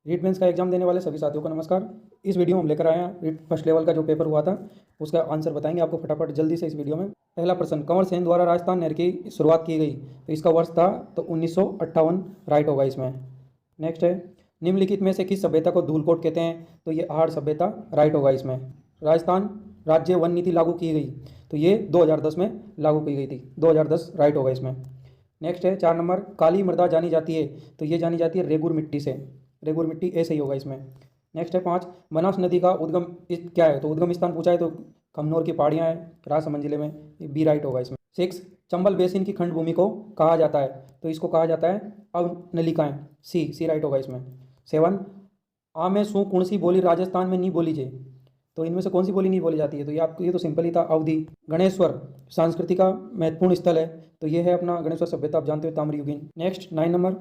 REET mains का exam देने वाले सभी साथियों को नमस्कार। इस वीडियो में हम लेकर आए हैं रीट फर्स्ट लेवल का जो पेपर हुआ था उसका आंसर बताएंगे आपको फटाफट जल्दी से इस वीडियो में। पहला प्रश्न, कंवर सेन द्वारा राजस्थान नहर की शुरुआत की गई तो इसका वर्ष था तो 1958 राइट होगा इसमें। नेक्स्ट है, निम्नलिखित में से किस सभ्यता को धूलकोट कहते हैं तो ये आहड़ सभ्यता राइट होगा इसमें। राजस्थान राज्य वन नीति लागू की गई तो ये 2010 में लागू की गई थी, 2010 राइट होगा इसमें। नेक्स्ट है 4 नंबर, काली मृदा जानी जाती है तो ये जानी जाती है रेगुर मिट्टी से, रेगुर मिट्टी ऐसे ही होगा इसमें। नेक्स्ट है 5, बनास नदी का उद्गम क्या है तो उद्गम स्थान पूछा है तो खमनोर की पहाड़ियाँ हैं राजसमंद जिले में, ये बी राइट होगा इसमें। 6, चंबल बेसिन की खंड भूमि को कहा जाता है तो इसको कहा जाता है अवनलिकाएं, सी राइट होगा इसमें। 7, आ में सू कौन सी बोली राजस्थान में नहीं बोली जाए तो इनमें से कौन सी बोली नहीं बोली जाती है तो ये आपको ये तो सिंपल ही था, अवधि। गणेश्वर संस्कृति का महत्वपूर्ण स्थल है तो ये है अपना गणेश्वर सभ्यता, आप जानते हो ताम्रयुगीन। नेक्स्ट 9 नंबर,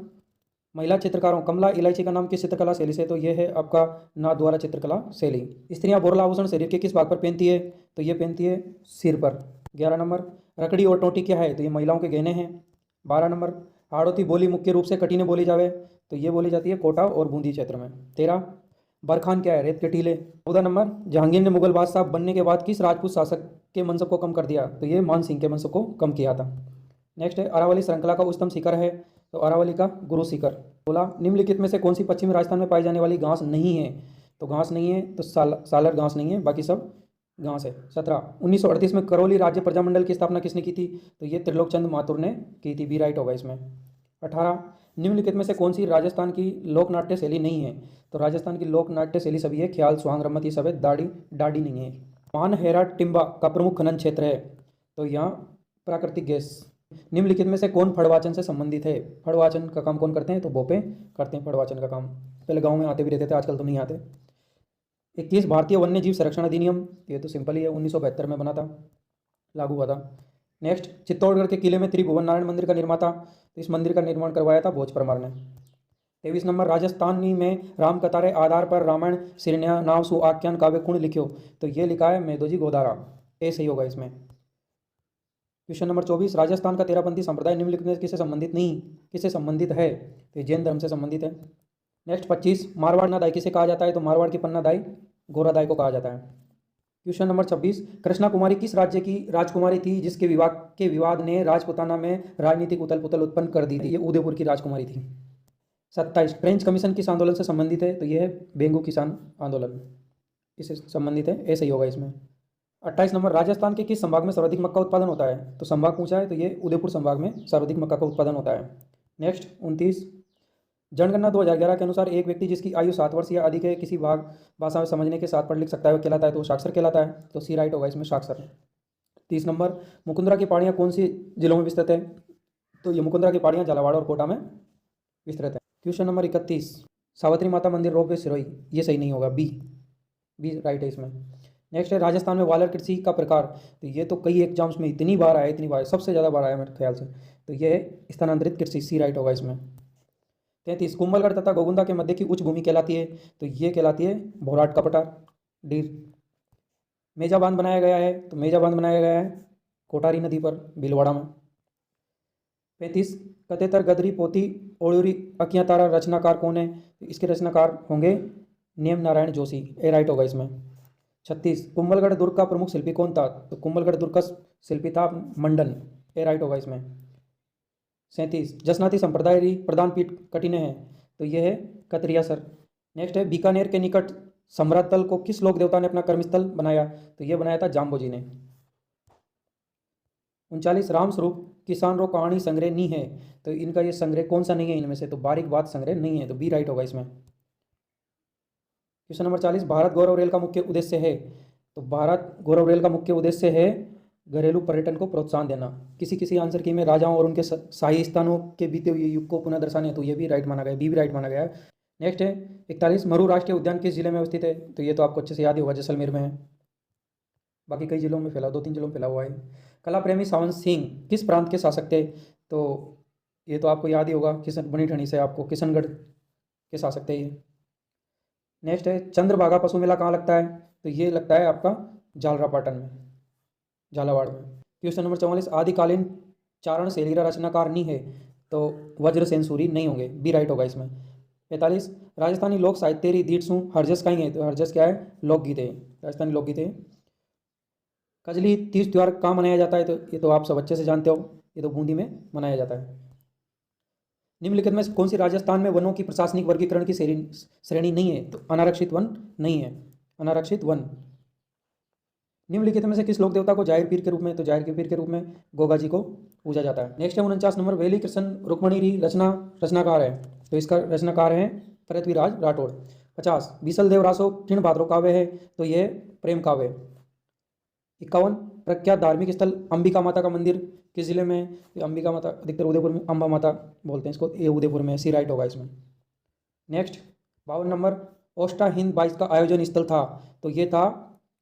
महिला चित्रकारों कमला इलायची का नाम किस चित्रकला शैली से तो ये है आपका नाथ द्वारा चित्रकला शैली। स्त्रियां बोरला आभूषण शरीर के किस भाग पर पहनती है तो ये पहनती है सिर पर। 11 नंबर, रकड़ी और टोटी क्या है तो ये महिलाओं के गहने हैं। 12 नंबर, हाड़ौती बोली मुख्य रूप से कटीने बोली जावे तो ये बोली जाती है कोटा और बूंदी क्षेत्र में। 13, बरखान क्या है रेत के टीले। 14 नंबर, जहांगीर ने मुगल बादशाह बनने के बाद किस राजपूत शासक के मनसब को कम कर दिया तो ये मान सिंह के मनसब को कम किया था। नेक्स्ट है, अरावली श्रृंखला का उच्चतम शिखर है तो अरावली का गुरु शिखर। 16, निम्नलिखित में से कौन सी पश्चिमी राजस्थान में पाई जाने वाली घास नहीं है तो घास नहीं है तो सालर घास नहीं है, बाकी सब घास है। 17, 1938 में करौली राज्य प्रजामंडल की स्थापना किसने की थी तो ये त्रिलोक चंद माथुर ने की थी, बी राइट होगा इसमें। 18, निम्नलिखित में से कौन सी राजस्थान की लोक नाट्य शैली नहीं है तो राजस्थान की लोक नाट्य शैली सभी है, ख्याल, सुहांग, रम्मत, ये सब है, डाडी नहीं है। मानहेरा टिम्बा का प्रमुख खनन क्षेत्र है तो यहाँ प्राकृतिक गैस। निम्नलिखित में से कौन फड़वाचन से संबंधित है, फड़वाचन का काम कौन करते हैं तो भोपे करते हैं फड़वाचन का काम, पहले गाँव में आते भी रहते थे आजकल तो नहीं आते। 21, भारतीय वन्य जीव संरक्षण अधिनियम, ये तो सिंपल ही है, 1972 में बना था, लागू हुआ था। नेक्स्ट, चित्तौड़गढ़ के किले में त्रिभुवन नारायण मंदिर का निर्माता तो इस मंदिर का निर्माण करवाया था भोज परमार ने। 23 नंबर, राजस्थानी में राम कतारे आधार पर रामायण श्रीन्या नाव सु आख्यान काव्य कुण लिखियो तो ये लिखा है मेदोजी गोदारा, ए सही होगा इसमें। क्वेश्चन नंबर 24, राजस्थान का तेरापंथी संप्रदाय निम्नलिखित में किससे संबंधित नहीं, किससे संबंधित है तो जैन धर्म से संबंधित है। नेक्स्ट 25, मारवाड़ ना दाई किसे कहा जाता है तो मारवाड़ की पन्ना दाई गोरा दाई को कहा जाता है। क्वेश्चन नंबर 26, कृष्णा कुमारी किस राज्य की राजकुमारी थी जिसके विवाद ने राजपुताना में राजनीतिक उथल पुथल उत्पन्न कर दी थी, ये उदयपुर की राजकुमारी थी। 27, फ्रेंच कमीशन किस आंदोलन से संबंधित है तो यह है बेंगू किसान आंदोलन, इससे संबंधित है, ऐसा ही होगा इसमें। 28 नंबर, राजस्थान के किस संभाग में सर्वाधिक मक्का उत्पादन होता है तो संभाग पूछा है तो ये उदयपुर संभाग में सर्वाधिक मक्का का उत्पादन होता है। नेक्स्ट 29, जनगणना 2011 के अनुसार एक व्यक्ति जिसकी आयु 7 वर्ष या अधिक है किसी भाषा में समझने के साथ पढ़ लिख सकता है वो कहलाता है तो साक्षर कहलाता है तो सी राइट होगा इसमें, साक्षर। 30 नंबर, मुकुंदरा की पहाड़ियाँ कौन सी जिलों में विस्तृत है तो ये मुकुंदरा की पहाड़ियाँ झालावाड़ और कोटा में विस्तृत है। क्वेश्चन नंबर 31, सावित्री माता मंदिर रोप वे सिरोही, ये सही नहीं होगा, बी राइट है इसमें। नेक्स्ट है, राजस्थान में वालर कृषि का प्रकार तो ये तो कई एग्जाम्स में इतनी बार आया, इतनी बार सबसे ज़्यादा बार आया मेरे ख्याल से तो ये है स्थानांतरित कृषि, सी राइट होगा इसमें। 33, कुंभलगढ़ तथा गोगुंदा के मध्य की उच्च भूमि कहलाती है तो ये कहलाती है भोराट का पठार, डी। मेजा बांध बनाया गया है तो मेजा बांध बनाया गया है कोटारी नदी पर भीलवाड़ा में। 35, कतेतर गदरी पोती ओड़ूरी अकिया तारा रचनाकार कौन है तो इसके रचनाकार होंगे नेम नारायण जोशी, ए राइट होगा इसमें। 36, कुंभलगढ़ दुर्ग का प्रमुख शिल्पी कौन था तो कुंभलगढ़ दुर्ग का शिल्पी था मंडन, ए राइट होगा इसमें। 37, जसनाती संप्रदाय प्रधान पीठ कठिने है तो यह है कतरिया सर। नेक्स्ट है, बीकानेर के निकट सम्राट तल को किस लोक देवता ने अपना कर्मस्थल बनाया तो यह बनाया था जाम्बोजी ने। 39, राम स्वरूप किसान रो कहानी संग्रह नहीं है तो इनका ये संग्रह कौन सा नहीं है इनमें से तो बारीक बात संग्रह नहीं है तो बी राइट होगा इसमें। क्वेश्चन नंबर 40, भारत गौरव रेल का मुख्य उद्देश्य है तो भारत गौरव रेल का मुख्य उद्देश्य है घरेलू पर्यटन को प्रोत्साहन देना। किसी आंसर की में राजाओं और उनके शाही स्थानों के बीते हुए युग को पुनः दर्शाने तो ये भी राइट माना गया, बी भी राइट माना गया है। नेक्स्ट है 41, मरु राष्ट्रीय उद्यान किस जिले में अवस्थित है तो ये तो आपको अच्छे से याद ही होगा, जैसलमेर में है, बाकी कई जिलों में फैला, 2-3 जिलों में फैला हुआ है। कला प्रेमी सावंत सिंह किस प्रांत के शासक थे तो ये तो आपको याद ही होगा, किशन बनी ठनी से आपको किशनगढ़ के शासक थे ये। नेक्स्ट है, चंद्रभागा पशु मेला कहाँ लगता है तो ये लगता है आपका झालरापाटन में, झालावाड़ में। क्वेश्चन नंबर 44, आदिकालीन चारण शैली का रचनाकार नहीं है तो वज्रसेन सूरी नहीं होंगे, बी राइट होगा इसमें। 45 राजस्थानी लोक साहित्य दीठ सू हरजस कहीं है, तो हरजस क्या है, लोकगीत है, राजस्थानी लोकगीत है। कजली तीज त्यौहार कहाँ मनाया जाता है, तो ये तो आप सब अच्छे से जानते हो, ये तो बूंदी में मनाया जाता है। निम्नलिखित में से कौन सी राजस्थान में वनों की प्रशासनिक वर्गीकरण की श्रेणी नहीं है, तो अनारक्षित वन नहीं है, अनारक्षित वन। निम्नलिखित में से किस लोक देवता को जाहिर पीर के रूप में, तो जाहिर पीर के रूप में गोगा जी को पूजा जाता है। नेक्स्ट है 49 नंबर, वेली कृष्ण रुक्मणी री रचनाकार है, तो इसका रचनाकार है पृथ्वीराज राठौड़। 50 बीसल देव रासो किण भाद्रो काव्य है, तो यह प्रेम काव्य। 51 प्रख्यात धार्मिक स्थल अंबिका माता का मंदिर किस जिले में, ये अंबिका माता अधिकतर उदयपुर में अम्बा माता बोलते हैं इसको, ये उदयपुर में, सी राइट होगा इसमें। नेक्स्ट 52 नंबर, ओस्टा हिंद 22 का आयोजन स्थल था, तो ये था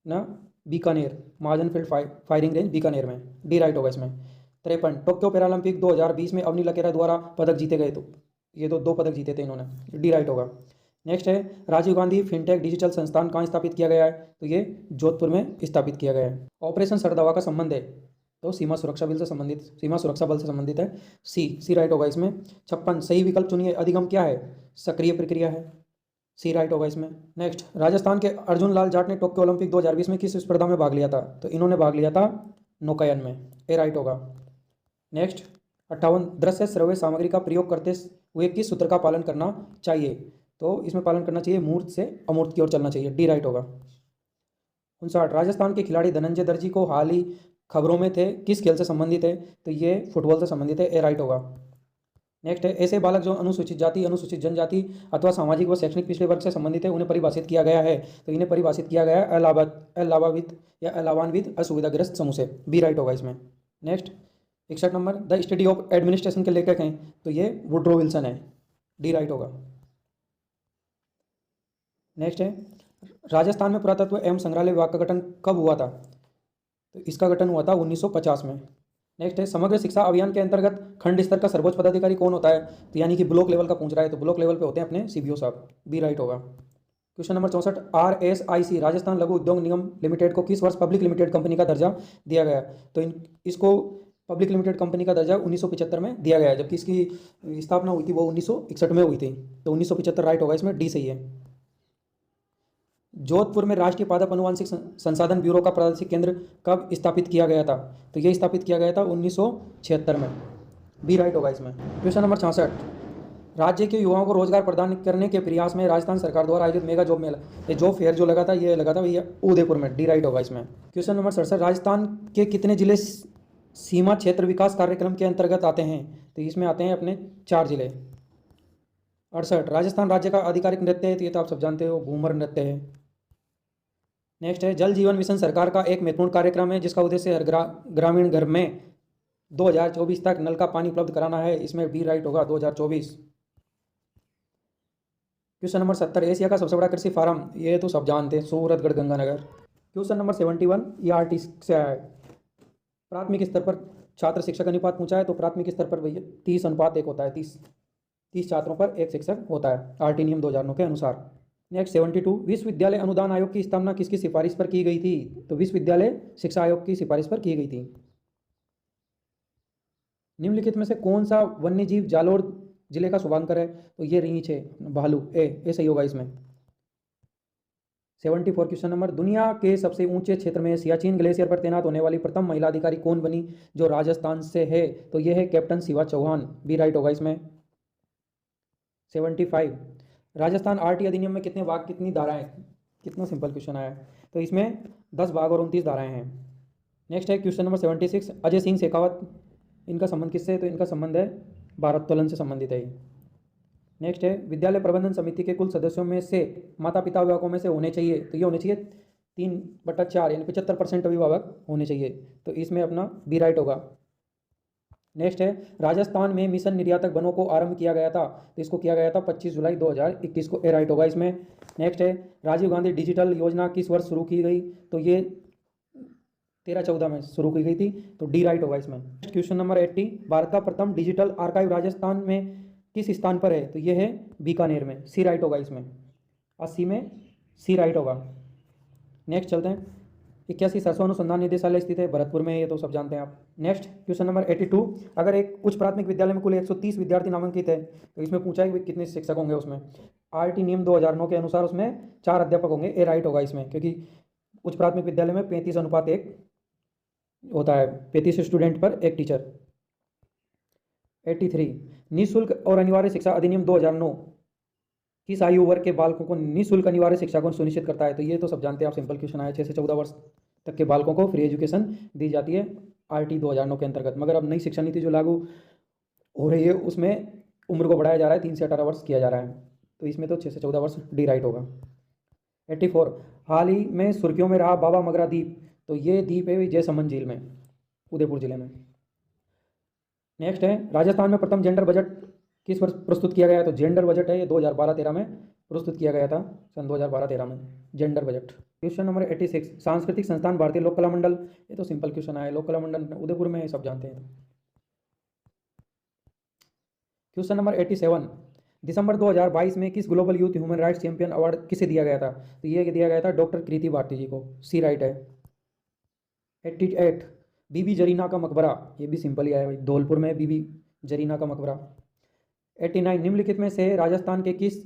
ना बीकानेर, महाजन फील्ड फायरिंग रेंज बीकानेर में, डी राइट होगा इसमें। 53 टोक्यो पैरालंपिक 2020 में अवनी लकेरा द्वारा पदक जीते गए, तो ये तो 2 पदक जीते थे इन्होंने, डी राइट होगा। नेक्स्ट है राजीव गांधी फिनटेक डिजिटल संस्थान कहाँ स्थापित किया गया है, तो ये जोधपुर में स्थापित किया गया है। ऑपरेशन सरदवा का संबंध है, तो सीमा सुरक्षा बल से संबंधित, सीमा सुरक्षा बल से संबंधित है, सी राइट होगा इसमें। 56 सही विकल्प चुनिए, अधिगम क्या है, सक्रिय प्रक्रिया है, सी राइट होगा इसमें। नेक्स्ट राजस्थान के अर्जुन लाल जाट ने टोक्यो ओलंपिक 2020 में किस स्पर्धा में भाग लिया था, तो इन्होंने भाग लिया था नौकायन में, ए राइट होगा। नेक्स्ट 58 दृश्य श्रव्य सामग्री का प्रयोग करते हुए किस सूत्र का पालन करना चाहिए, तो इसमें पालन करना चाहिए मूर्त से अमूर्त की ओर चलना चाहिए, डी राइट होगा। 59 राजस्थान के खिलाड़ी धनंजय दर्जी को हाल ही खबरों में थे, किस खेल से संबंधित है, तो ये फुटबॉल से संबंधित है, ए राइट होगा। नेक्स्ट है ऐसे बालक जो अनुसूचित जाति, अनुसूचित जनजाति अथवा सामाजिक व शैक्षणिक पिछड़े वर्ग से संबंधित है, उन्हें परिभाषित किया गया है, तो इन्हें परिभाषित किया गया है अलावाविद या अलावान्वित असुविधाग्रस्त समूह से, बी राइट होगा इसमें। Next 61 number, the study of administration के लेखक हैं, तो ये वुड्रो विल्सन है, डी राइट होगा। नेक्स्ट है राजस्थान में पुरातत्व एवं संग्रहालय विभाग का गठन कब हुआ था, तो इसका गठन हुआ था 1950 में। नेक्स्ट है समग्र शिक्षा अभियान के अंतर्गत खंड स्तर का सर्वोच्च पदाधिकारी कौन होता है, तो यानी कि ब्लॉक लेवल का पूछ रहा है, तो ब्लॉक लेवल पे होते हैं अपने सीबीओ साहब, बी राइट होगा। क्वेश्चन नंबर 64 RSIC राजस्थान लघु उद्योग निगम लिमिटेड को किस वर्ष पब्लिक लिमिटेड कंपनी का दर्जा दिया गया, तो इसको पब्लिक लिमिटेड कंपनी का दर्जा 1975 में दिया गया है, जबकि इसकी स्थापना हुई थी वो 1961 में हुई थी, तो 1975 राइट होगा इसमें, डी सही है। जोधपुर में राष्ट्रीय पादप अनुवांशिक संसाधन ब्यूरो का प्रादेशिक केंद्र कब स्थापित किया गया था, तो ये स्थापित किया गया था 1976 में, बी राइट होगा इसमें। क्वेश्चन नंबर 66 राज्य के युवाओं को रोजगार प्रदान करने के प्रयास में राजस्थान सरकार द्वारा आयोजित मेगा जॉब मेला, ये जॉब फेयर जो लगा था, ये लगा था भैया उदयपुर में, डी राइट होगा इसमें। क्वेश्चन नंबर 67 राजस्थान के कितने जिले सीमा क्षेत्र विकास कार्यक्रम के अंतर्गत आते हैं, तो इसमें आते हैं अपने 4 जिले। 68 राजस्थान राज्य का आधिकारिक नृत्य है, तो ये तो आप सब जानते हो घूमर नृत्य है। नेक्स्ट है जल जीवन मिशन सरकार का एक महत्वपूर्ण कार्यक्रम है जिसका उद्देश्य हर ग्रामीण घर में 2024 तक नल का पानी उपलब्ध कराना है, इसमें बी राइट होगा 2024। क्वेश्चन नंबर 70 एशिया का सबसे बड़ा कृषि फार्म, ये तो सब जानते हैं सूरतगढ़ गंगानगर। क्वेश्चन नंबर 71 ये आरटी से आया है। प्राथमिक स्तर पर छात्र शिक्षक अनुपात पूछा है, तो प्राथमिक स्तर पर भैया 30:1 होता है, 30 छात्रों पर 1 शिक्षक होता है, आरटी नियम 2009 के अनुसार। नेक्स्ट 72 विश्वविद्यालय अनुदान आयोग की स्थापना किसकी सिफारिश पर की गई थी, तो विश्वविद्यालय शिक्षा आयोग की सिफारिश पर की गई थी। निम्नलिखित में से कौन सा वन्य जीव जालोर जिले का शुभांकर है, तो ये रींछ है, भालू, ए सही होगा इसमें। 74 क्वेश्चन नंबर दुनिया के सबसे ऊंचे क्षेत्र में सियाचिन ग्लेशियर पर तैनात होने वाली प्रथम महिला अधिकारी कौन बनी जो राजस्थान से है, तो ये है captain Shiva Chauhan, B right होगा इसमें। 75 राजस्थान आरटी अधिनियम में कितने भाग कितनी धाराएं, कितना सिंपल क्वेश्चन आया है, तो इसमें 10 भाग और 29 धाराएं हैं। नेक्स्ट है क्वेश्चन नंबर 76 अजय सिंह शेखावत, इनका संबंध किससे है, तो इनका संबंध है भारोत्तोलन से संबंधित है। नेक्स्ट है विद्यालय प्रबंधन समिति के कुल सदस्यों में से माता पिता अभिभावकों में से होने चाहिए, तो ये होने चाहिए 3/4 यानी 75% अभिभावक होने चाहिए, तो इसमें अपना बी राइट होगा। नेक्स्ट है राजस्थान में मिशन निर्यातक वनों को आरंभ किया गया था, तो इसको किया गया था 25 जुलाई 2021 को, ए राइट होगा इसमें। नेक्स्ट है राजीव गांधी डिजिटल योजना किस वर्ष शुरू की गई, तो ये 13-14 में शुरू की गई थी, तो डी राइट होगा इसमें। क्वेश्चन नंबर 80 भारत का प्रथम डिजिटल आर्काइव राजस्थान में किस स्थान पर है, तो ये है बीकानेर में, सी राइट होगा इसमें। 80 में सी राइट होगा। नेक्स्ट चलते हैं 81 सरसों अनुसंधान निदेशालय स्थित है, भरतपुर में है, ये तो सब जानते हैं आप। नेक्स्ट क्वेश्चन नंबर 82, अगर एक उच्च प्राथमिक विद्यालय में कुल 130 विद्यार्थी नामांकित है तो इसमें पूछा है कि कितने शिक्षक होंगे उसमें। आरटी नियम 2009 के अनुसार उसमें 4 अध्यापक होंगे, ए राइट होगा इसमें, क्योंकि उच्च प्राथमिक विद्यालय में 35:1 होता है, 35 स्टूडेंट पर एक टीचर। 83, निःशुल्क और अनिवार्य शिक्षा अधिनियम 2009 किस आयु वर्ग के बालकों को निःशुल्क अनिवार्य शिक्षा को सुनिश्चित करता है? तो ये तो सब जानते हैं आप, सिंपल क्वेश्चन आया, 6 से 14 वर्ष तक के बालकों को फ्री एजुकेशन दी जाती है आरटी 2009 के अंतर्गत। मगर अब नई शिक्षा नीति जो लागू हो रही है उसमें उम्र को बढ़ाया जा रहा है, 3 से 18 वर्ष किया जा रहा है, तो इसमें तो 6 से 14 वर्ष डी राइट होगा। 84, हाल ही में सुर्खियों में रहा बाबा मगरा द्वीप, तो ये द्वीप है जयसमंद झील में, उदयपुर जिले में। नेक्स्ट है, राजस्थान में प्रथम जेंडर बजट किस वर्ष प्रस्तुत किया गया है? तो जेंडर बजट है ये 2012-13 में प्रस्तुत किया गया था, सन 2012-13 में जेंडर बजट। क्वेश्चन नंबर 86, सांस्कृतिक संस्थान भारतीय लोक कला मंडल, ये तो सिंपल क्वेश्चन है, लोक कला मंडल उदयपुर में है, सब जानते हैं। क्वेश्चन नंबर 87, दिसंबर 2022 में किस global youth human rights champion award किसे दिया गया था? तो ये दिया गया था डॉक्टर कृति भारती जी को, सी राइट है। 88, बीबी जरीना का मकबरा, ये भी सिंपल ही है भाई, धौलपुर में बीबी जरीना का मकबरा। 89, निम्नलिखित में से राजस्थान के किस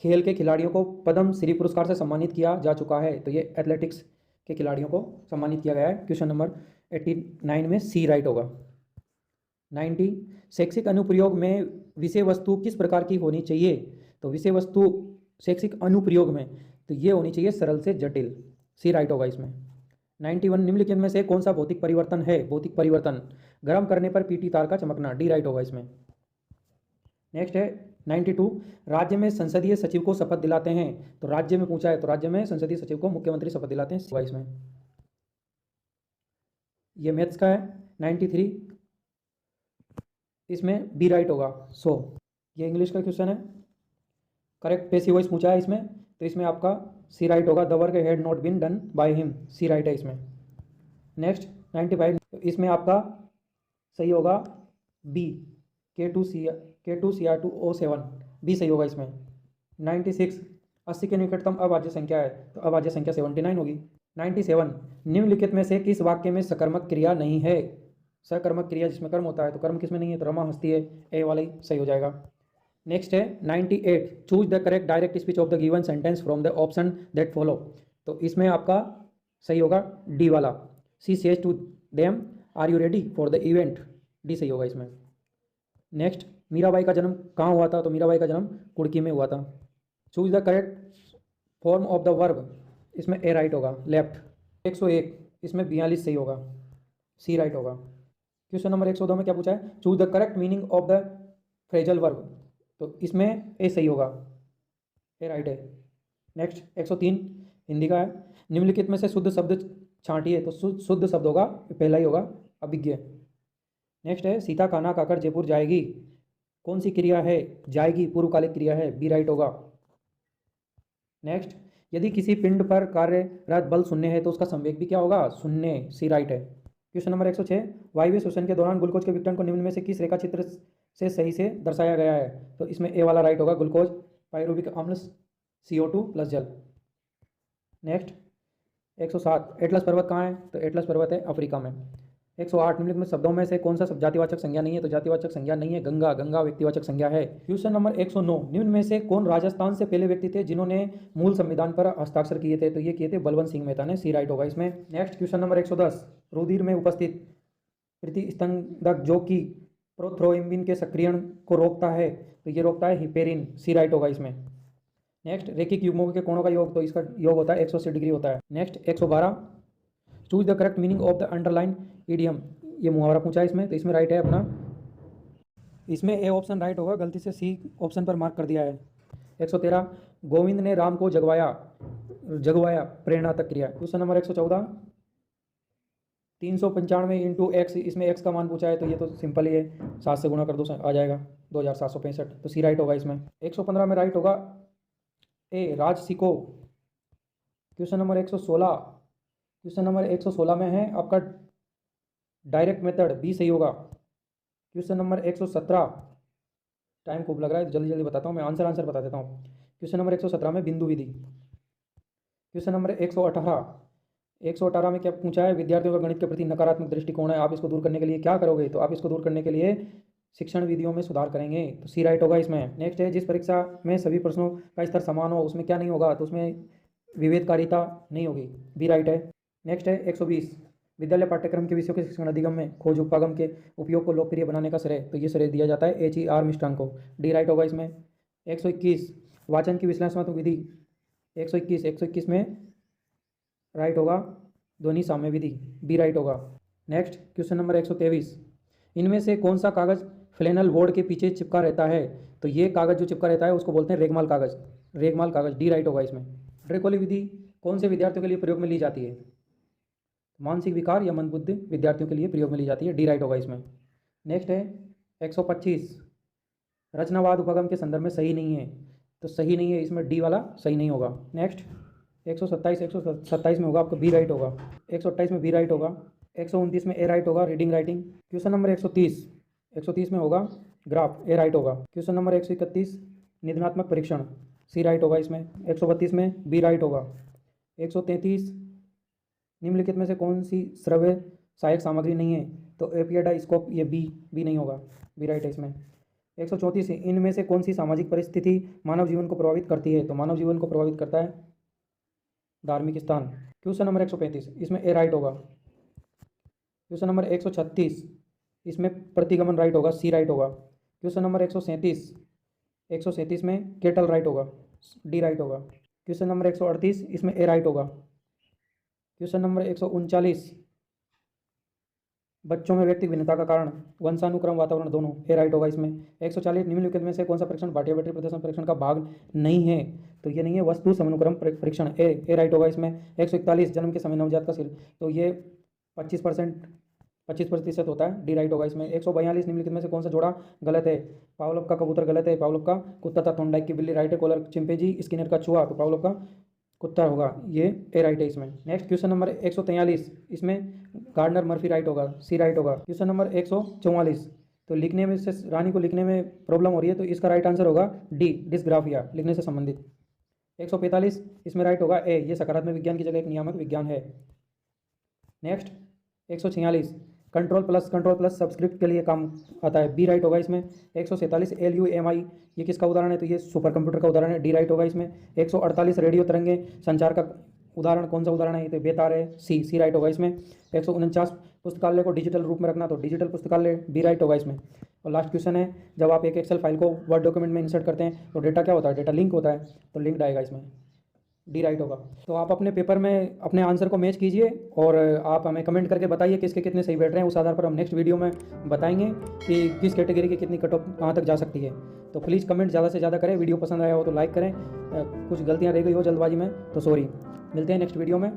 खेल के खिलाड़ियों को पद्म श्री पुरस्कार से सम्मानित किया जा चुका है? तो ये एथलेटिक्स के खिलाड़ियों को सम्मानित किया गया है। क्वेश्चन नंबर 89 में सी राइट होगा। 90, शैक्षिक अनुप्रयोग में विषय वस्तु किस प्रकार की होनी चाहिए? तो विषय वस्तु शैक्षिक अनुप्रयोग में तो ये होनी चाहिए सरल से जटिल, सी राइट होगा इसमें। 91, निम्नलिखित में से कौन सा भौतिक परिवर्तन है? भौतिक परिवर्तन, गर्म करने पर पीटी तार का चमकना, डी राइट होगा इसमें। नेक्स्ट है 92, राज्य में संसदीय सचिव को शपथ दिलाते हैं, तो राज्य में पूछा है, तो राज्य में संसदीय सचिव को मुख्यमंत्री शपथ दिलाते हैं इसमें, ये मैथ्स का है। 93, इसमें बी राइट होगा। सो ये इंग्लिश का क्वेश्चन है, करेक्ट पैसिव वॉइस पूछा है इसमें, तो इसमें आपका सी राइट होगा, the work had not been done by him, C right है इसमें। नेक्स्ट 95, इसमें आपका सही होगा बी, K2CR2O7, बी सही होगा इसमें। 96, 80 के निकटतम अभाज्य संख्या है, तो अभाज्य संख्या 79 होगी। 97, निम्नलिखित में से किस वाक्य में सकर्मक क्रिया नहीं है? सकर्मक क्रिया जिसमें कर्म होता है, तो कर्म किसमें नहीं है? तो रमा हस्ती है, ए वाला ही सही हो जाएगा। नेक्स्ट है 98, choose the correct direct speech of the given sentence from the option that follow, तो इसमें आपका सही होगा डी वाला, C says to them are you ready for the event, D सही होगा इसमें। नेक्स्ट, मीराबाई का जन्म कहाँ हुआ था? तो मीराबाई का जन्म कुड़की में हुआ था। Choose the correct form of the verb, इसमें ए राइट होगा, लेफ्ट। 101, इसमें 42 सही होगा, सी राइट होगा। क्वेश्चन नंबर 102 में क्या पूछा है? Choose the correct meaning of the phrasal verb, तो इसमें ए सही होगा, ए राइट है। नेक्स्ट 103 हिंदी का है, निम्नलिखित में से शुद्ध शब्द छांटिए, तो शुद्ध शब्द होगा पहला ही होगा, अभिज्ञ। नेक्स्ट है, सीता खाना खाकर जयपुर जाएगी, कौन सी क्रिया है? जाएगी पूर्वकालिक क्रिया है, बी राइट होगा। नेक्स्ट, यदि किसी पिंड पर कार्यरत बल शून्य है तो उसका संवेग भी क्या होगा? शून्य, सी राइट है। क्वेश्चन नंबर 106, वायवीय श्वसन के दौरान ग्लूकोज के विघटन को निम्न में से किस रेखा चित्र से सही से दर्शाया गया है? तो इसमें ए वाला राइट होगा, ग्लूकोज पायरुविक अम्ल CO2 प्लस जल। नेक्स्ट 107, एटलस पर्वत कहाँ है? तो एटलस पर्वत है अफ्रीका में। 108, निम्नलिखित में शब्दों में से कौन सा शब्द जातिवाचक संज्ञा नहीं है? तो जातिवाचक संज्ञा नहीं है, गंगा, गंगा व्यक्तिवाचक संज्ञा है। क्वेश्चन नंबर 109, निम्न में से कौन राजस्थान से पहले व्यक्ति थे जिन्होंने मूल संविधान पर हस्ताक्षर किए थे? तो ये किए थे बलवंत सिंह मेहता ने, सी राइट होगा इसमें। नेक्स्ट क्वेश्चन नंबर 110, रुधिर में उपस्थित प्रतिस्पंदक जो कि प्रोथ्रोम्बिन के सक्रियण को रोकता है, तो ये रोकता है हिपेरिन, सी राइट होगा इसमें। नेक्स्ट, रेखिक युग्मों के कोणों का योग, तो इसका योग होता है 180 डिग्री होता है। Next 112, choose the correct meaning of the underline idiom, ये मुहावरा पूछा है इसमें, तो इसमें राइट है अपना, इसमें ए ऑप्शन राइट होगा, गलती से सी ऑप्शन पर मार्क कर दिया है। 113, गोविंद ने राम को जगवाया प्रेरणा तक क्रिया। क्वेश्चन नंबर 114, 395 इंटू एक्स, इसमें एक्स का मान पूछा है, तो ये तो सिंपल ही है, 7 से गुणा कर दो आ जाएगा 2765, तो सी राइट होगा इसमें। 115 में राइट होगा ए राजसिको। क्वेश्चन नंबर 116 में है आपका डायरेक्ट मेथड, बी सही होगा। क्वेश्चन नंबर 117, टाइम खूब लग रहा है, जल्दी जल्दी बताता हूँ मैं, आंसर बता देता हूँ। क्वेश्चन नंबर 117 में बिंदु विधि। क्वेश्चन नंबर 118, 118 में क्या पूछा है, विद्यार्थियों का गणित के प्रति नकारात्मक दृष्टिकोण है, आप इसको दूर करने के लिए क्या करोगे? तो आप इसको दूर करने के लिए शिक्षण विधियों में सुधार करेंगे, तो सी राइट होगा इसमें। नेक्स्ट है, जिस परीक्षा में सभी प्रश्नों का स्तर समान हो उसमें क्या नहीं होगा? तो उसमें विभेदकारिता नहीं होगी, बी राइट है। नेक्स्ट है 120, विद्यालय पाठ्यक्रम के विषयों के शिक्षण अधिगम में खोज उपागम के उपयोग को लोकप्रिय बनाने का श्रेय, तो ये श्रेय दिया जाता है H.E.R. मिस्ट्रांग को, डी राइट होगा इसमें। 121, वाचन की विश्लेषणात्मक विधि, 121 में राइट होगा ध्वनि साम्य विधि, बी राइट होगा। नेक्स्ट क्वेश्चन नंबर 123, इनमें से कौन सा कागज फ्लेनल बोर्ड के पीछे चिपका रहता है? तो ये कागज जो चिपका रहता है उसको बोलते हैं रेगमाल कागज, रेगमाल कागज, डी राइट होगा इसमें। ड्रेकोली विधि कौन से विद्यार्थियों के लिए प्रयोग में ली जाती है? मानसिक विकार या मंदबुद्धि विद्यार्थियों के लिए प्रयोग में ली जाती है, डी राइट होगा इसमें। नेक्स्ट है 125, रचनावाद उपगम के संदर्भ में सही नहीं है, तो सही नहीं है इसमें, डी वाला सही नहीं होगा। नेक्स्ट 127 में होगा आपका बी राइट होगा, 128 में बी राइट होगा, 129 में ए राइट होगा, रीडिंग राइटिंग। क्वेश्चन नंबर 130 में होगा ग्राफ, ए राइट होगा। क्वेश्चन नंबर 131, निधनात्मक परीक्षण, सी राइट होगा इसमें। 132 में बी राइट होगा। 133, निम्नलिखित में से कौन सी श्रव्य सहायक सामग्री नहीं है? तो एपिडाइस्कोप, ये बी नहीं होगा, बी राइट है इसमें। 134, इनमें से कौन सी सामाजिक परिस्थिति मानव जीवन को प्रभावित करती है? तो मानव जीवन को प्रभावित करता है धार्मिक स्थान। क्वेश्चन नंबर 135, इसमें ए राइट होगा। क्वेश्चन नंबर 136, इसमें प्रतिगमन राइट होगा, सी राइट होगा। क्वेश्चन नंबर 137 में केटल राइट होगा, डी राइट होगा। क्वेश्चन नंबर 138, इसमें ए राइट होगा। क्वेश्चन नंबर 139, बच्चों में व्यक्तिगत भिन्नता का कारण, वंशानुक्रम, वातावरण, दोनों, ए राइट होगा इसमें। 140, निम्नलिखित में से कौन सा परीक्षण भाटिया बैटरी प्रदर्शन परीक्षण का भाग नहीं है? तो ये नहीं है, वस्तु समनुक्रम परीक्षण, ए राइट होगा इसमें। 141, जन्म के समय नवजात का सिर, तो ये 25% होता है, डी राइट होगा इसमें। 142, निम्नलिखित में से कौन सा जोड़ा गलत है? पावलोव का कबूतर गलत है, पावलोव का कुत्ता था, थॉर्नडाइक की बिल्ली राइट है, कोलर चिंपैंजी, स्किनर का चूहा, तो पावलोव का कुत्ता होगा, ये ए राइट है इसमें। नेक्स्ट क्वेश्चन नंबर 143, इसमें गार्डनर मर्फी राइट होगा, सी राइट होगा। क्वेश्चन नंबर 144, तो लिखने में से रानी को लिखने में प्रॉब्लम हो रही है, तो इसका राइट आंसर होगा डी, डिस्ग्राफिया, लिखने से संबंधित। 145, इसमें राइट होगा ए, ये सकारात्मक विज्ञान की जगह एक नियामक विज्ञान है। नेक्स्ट 146, कंट्रोल प्लस सब्सक्रिप्ट के लिए काम आता है, बी राइट होगा इसमें। 147, LUMI, ये किसका उदाहरण है? तो ये सुपर कंप्यूटर का उदाहरण है, डी राइट होगा इसमें। 148, रेडियो तरंगे संचार का उदाहरण, कौन सा उदाहरण है? तो बेतार है, सी राइट होगा इसमें। 149, पुस्तकालय को डिजिटल रूप में रखना, तो डिजिटल पुस्तकालय, बी राइट होगा इसमें। और लास्ट क्वेश्चन है, जब आप एक एक्सेल फाइल को वर्ड डॉक्यूमेंट में इंसर्ट करते हैं तो डेटा क्या होता है? डेटा लिंक होता है, तो लिंक्ड आएगा इसमें, डी राइट होगा। तो आप अपने पेपर में अपने आंसर को मैच कीजिए और आप हमें कमेंट करके बताइए किसके कितने सही बैठ रहे हैं, उस आधार पर हम नेक्स्ट वीडियो में बताएंगे कि किस कैटेगरी की कितनी कट ऑफ कहाँ तक जा सकती है। तो प्लीज़ कमेंट ज़्यादा से ज़्यादा करें, वीडियो पसंद आया हो तो लाइक करें, कुछ गलतियाँ रह गई हो जल्दबाजी में तो सॉरी। मिलते हैं नेक्स्ट वीडियो में।